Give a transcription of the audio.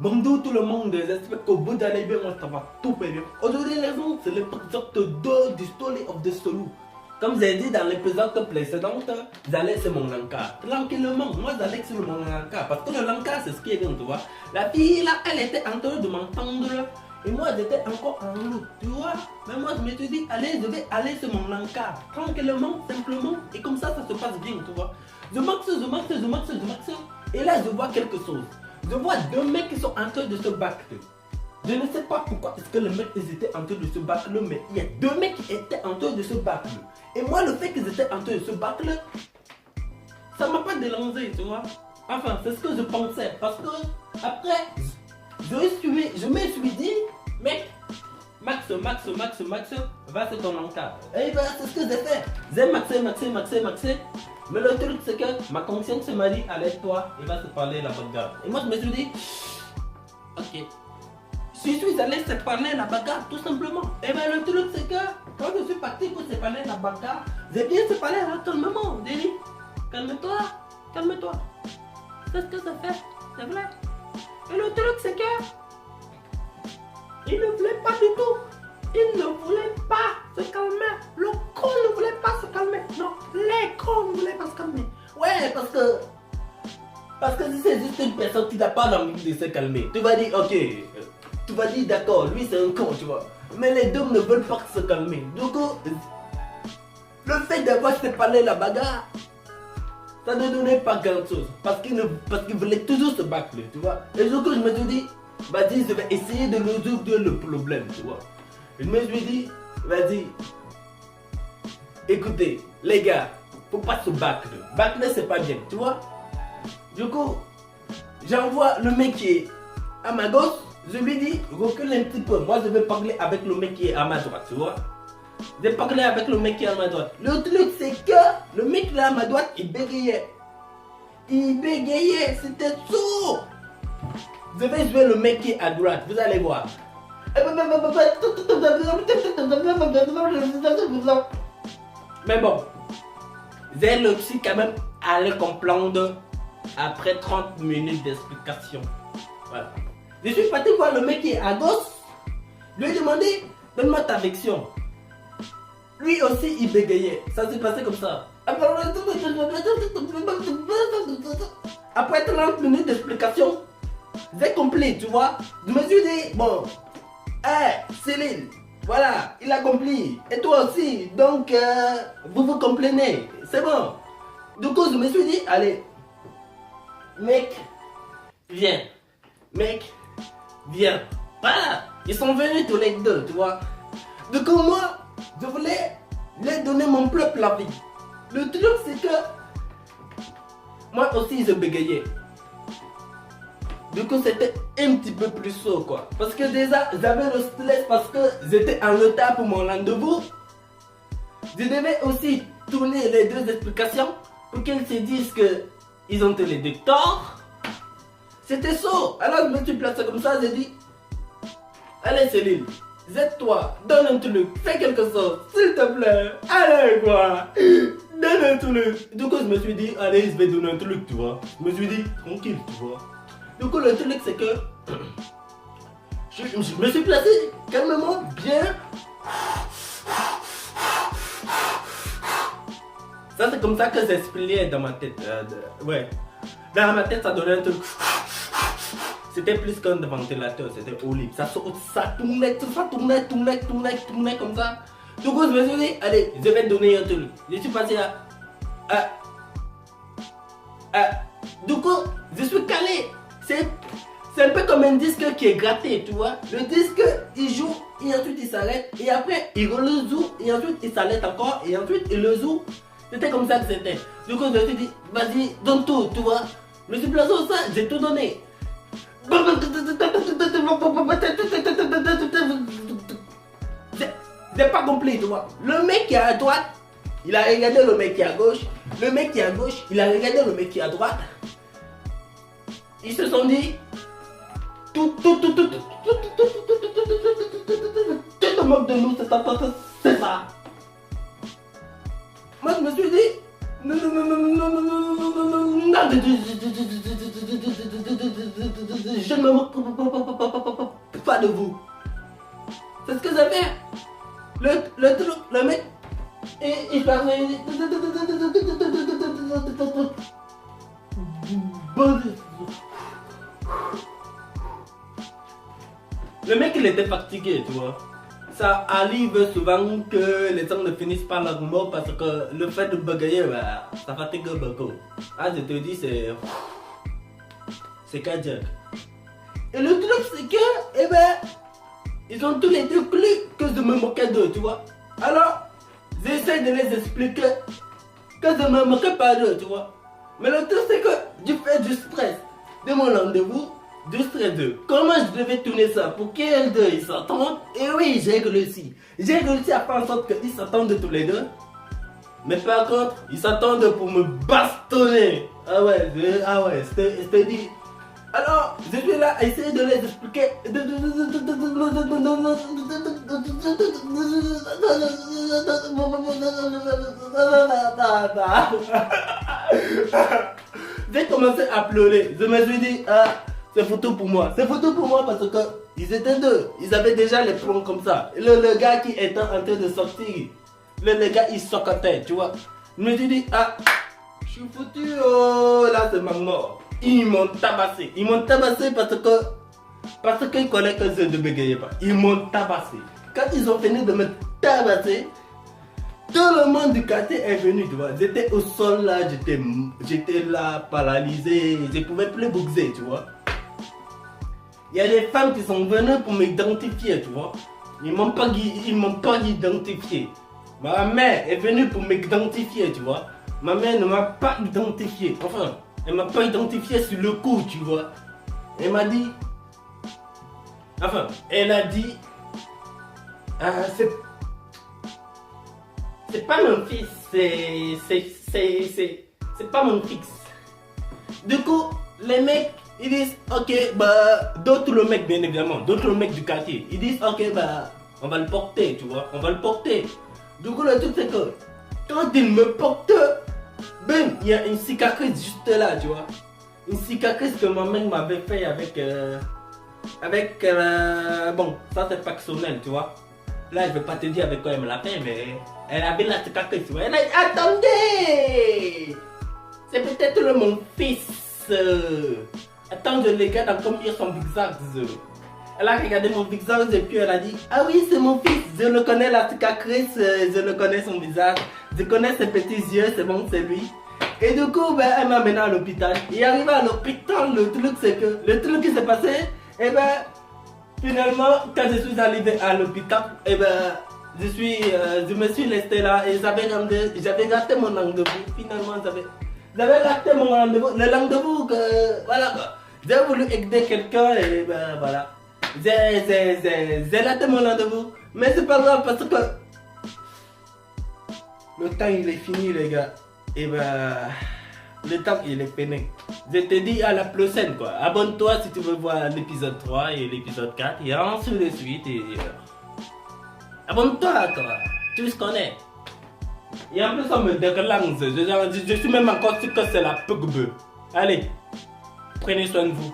Bonjour tout le monde, j'espère que vous allez bien, moi ça va tout bien. Aujourd'hui les gens, c'est l'épisode 2 du Story of the Solo. Comme j'ai dit dans l'épisode précédent, j'allais sur mon Lanka. Tranquillement, moi j'allais sur mon Lanka. Parce que le Lanka c'est ce qui est bien, tu vois. La fille là, elle était en train de m'entendre. Et moi j'étais encore en route, tu vois. Mais moi je me suis dit, allez, je vais aller sur mon Lanka. Tranquillement, simplement. Et comme ça se passe bien, tu vois. Je maxe. Et là je vois quelque chose. Je vois deux mecs qui sont en train de se battre. Je ne sais pas pourquoi est-ce que les mecs ils étaient en train de se battre, mais il y a deux mecs qui étaient en train de se battre. Et moi le fait qu'ils étaient en train de se battre, ça m'a pas dérangé, tu vois. Enfin, c'est ce que je pensais. Parce que après, je me suis dit, mec, Max, va sur ton encart. Et ben c'est ce que j'ai fait. J'ai maxé. Mais le truc c'est que ma conscience m'a dit, allez toi, il va se parler la bagarre. Et moi je me suis dit, ok. Je suis allé se parler la bagarre tout simplement. Et bien le truc c'est que quand je suis parti pour se parler la bagarre, j'ai bien se parler calmement. J'ai dit, calme-toi. C'est ce que ça fait, c'est vrai. Et le truc c'est que il ne voulait pas du tout. Il ne voulait pas se calmer. Le con ne voulait pas se calmer. Non, les cons ne voulaient pas se calmer. Ouais, parce que si c'est juste une personne qui n'a pas envie de se calmer, tu vas dire, ok, tu vas dire d'accord, lui c'est un con, tu vois. Mais les deux ne veulent pas se calmer. Du coup, le fait d'avoir se parler la bagarre, ça ne donnait pas grand chose. Parce qu'ils voulaient toujours se battre, tu vois. Et du coup, je me suis dit, vas-y, je vais essayer de résoudre le problème, tu vois. Je me suis dit, vas-y, écoutez, les gars, faut pas se battre. Battre, c'est pas bien, tu vois. Du coup, j'envoie le mec qui est à ma gauche, je lui dis, recule un petit peu. Moi, je vais parler avec le mec qui est à ma droite, tu vois. Je vais parler avec le mec qui est à ma droite. Le truc, c'est que le mec là à ma droite, il bégayait. C'était sourd. Je vais jouer le mec qui est à droite, vous allez voir. Mais bon, j'ai réussi quand même à le comprendre après 30 minutes d'explication. Voilà. Je suis parti voir le mec qui est à gauche. Je lui ai demandé, donne-moi ta version. Lui aussi il bégayait. Ça s'est passé comme ça. Après 30 minutes d'explication, j'ai compris, tu vois. Je me suis dit, bon, Céline, voilà, il a compris. Et toi aussi, donc vous comprenez. C'est bon. Du coup, je me suis dit, allez, mec, viens. Voilà, ils sont venus tous les deux, tu vois. Du coup, moi, je voulais leur donner mon propre avis. Le truc, c'est que moi aussi, je bégayais. Du coup, c'était un petit peu plus chaud, quoi. Parce que déjà, j'avais le stress parce que j'étais en retard pour mon rendez-vous. Je devais aussi tourner les deux explications pour qu'ils se disent qu'ils ont les deux torts. C'était chaud. Alors, je me suis placé comme ça, j'ai dit, allez Céline, jette-toi, donne un truc, fais quelque chose, s'il te plaît. Allez, quoi. Donne un truc. Du coup, je me suis dit, allez, je vais donner un truc, tu vois. Je me suis dit, tranquille, tu vois. Du coup, le truc, c'est que je me suis placé calmement, bien. Ça, c'est comme ça que j'expliquais dans ma tête. Ouais. Dans ma tête, ça donnait un truc. C'était plus qu'un ventilateur, c'était horrible. Ça tournait comme ça. Du coup, je me suis dit, allez, je vais donner un truc. Je suis passé du coup, je suis calé. C'est un peu comme un disque qui est gratté, tu vois. Le disque, il joue et ensuite il s'arrête. Et après, il le joue et ensuite il s'arrête encore. Et ensuite, il le joue. C'était comme ça que c'était. Du coup, je me suis dit, vas-y, donne tout, tu vois. Je me suis placé au sein, j'ai tout donné. J'ai pas compris, tu vois. Le mec qui est à droite, il a regardé le mec qui est à gauche. Le mec qui est à gauche, il a regardé le mec qui est à droite. Ils se sont dit, tout te moque de nous, c'est ça. Moi je me suis dit, non, je ne me pas de vous. C'est ce que j'ai fait. Le mec, il parlait. Le mec, il était fatigué, tu vois. Ça arrive souvent que les gens ne finissent pas leur mot parce que le fait de bagayer, bah, ça fatigue beaucoup. Ah, je te dis, c'est cardiaque. Et le truc, c'est que, eh ben, ils ont tous les deux cru que je me moquais d'eux, tu vois. Alors, j'essaie de les expliquer que je ne me moquais pas d'eux, tu vois. Mais le truc, c'est que du fait du stress de mon rendez-vous, du stress de comment je devais tourner ça pour qu'ils deux ils s'entendent. Et oui, j'ai réussi. J'ai réussi à faire en sorte qu'ils s'entendent tous les deux. Mais par contre, ils s'attendent pour me bastonner. Ah ouais, je te dis. Alors, je suis là à essayer de les expliquer. J'ai commencé à pleurer. Je me suis dit, ah, c'est photo pour moi. C'est photo pour moi parce que ils étaient deux. Ils avaient déjà les plans comme ça. Le gars qui était en train de sortir, le gars il soccotait, tu vois. Je me suis dit, ah, je suis foutu, oh, là c'est ma mort. Ils m'ont tabassé. Ils m'ont tabassé parce qu'ils connaissent que je ne bégayais pas. Ils m'ont tabassé. Quand ils ont fini de me tabasser, tout le monde du quartier est venu, tu vois. J'étais au sol là, j'étais là, paralysé. Je ne pouvais plus bouger, tu vois. Il y a des femmes qui sont venues pour m'identifier, tu vois. Ils m'ont pas identifié. Ma mère est venue pour m'identifier, tu vois. Ma mère ne m'a pas identifié. Enfin, elle m'a pas identifié sur le coup, tu vois. Elle m'a dit... Enfin, elle a dit... c'est pas mon fils, c'est pas mon fils. Du coup, les mecs, ils disent, ok, bah, d'autres mecs, bien évidemment, d'autres mecs du quartier, ils disent, ok, bah, on va le porter, tu vois, on va le porter. Du coup, le truc, c'est que, quand ils me portent, ben, il y a une cicatrice juste là, tu vois. Une cicatrice que ma mère m'avait fait bon, ça c'est personnel, tu vois. Là, je vais pas te dire avec quoi elle me l'a fait, mais elle avait la cicatrice, tu vois. Elle a dit, attendez, c'est peut-être mon fils. Attends, je regarde comme il son visage. Elle a regardé mon visage et puis elle a dit, ah oui, c'est mon fils. Je le connais, la cicatrice, je le connais son visage. Je connais ses petits yeux, c'est bon, c'est lui. Et du coup, ben, elle m'a amené à l'hôpital. Et arrivé à l'hôpital, le truc c'est que, le truc qui s'est passé, et ben, finalement, quand je suis arrivé à l'hôpital, et ben, je me suis resté là et j'avais raté mon rendez-vous. Finalement, j'avais raté mon rendez-vous. Le rendez-vous que, voilà quoi. J'ai voulu aider quelqu'un et ben voilà. J'ai raté mon rendez-vous. Mais c'est pas grave parce que le temps il est fini, les gars. Et ben, le temps il est fini. Je te dis à la prochaine quoi. Abonne-toi si tu veux voir l'épisode 3 et l'épisode 4 et ensuite de suite. Abonne-toi quoi. Tu se connais. Et en plus on me déclenche. Je suis même encore sûr que c'est la pugbe. Allez, prenez soin de vous.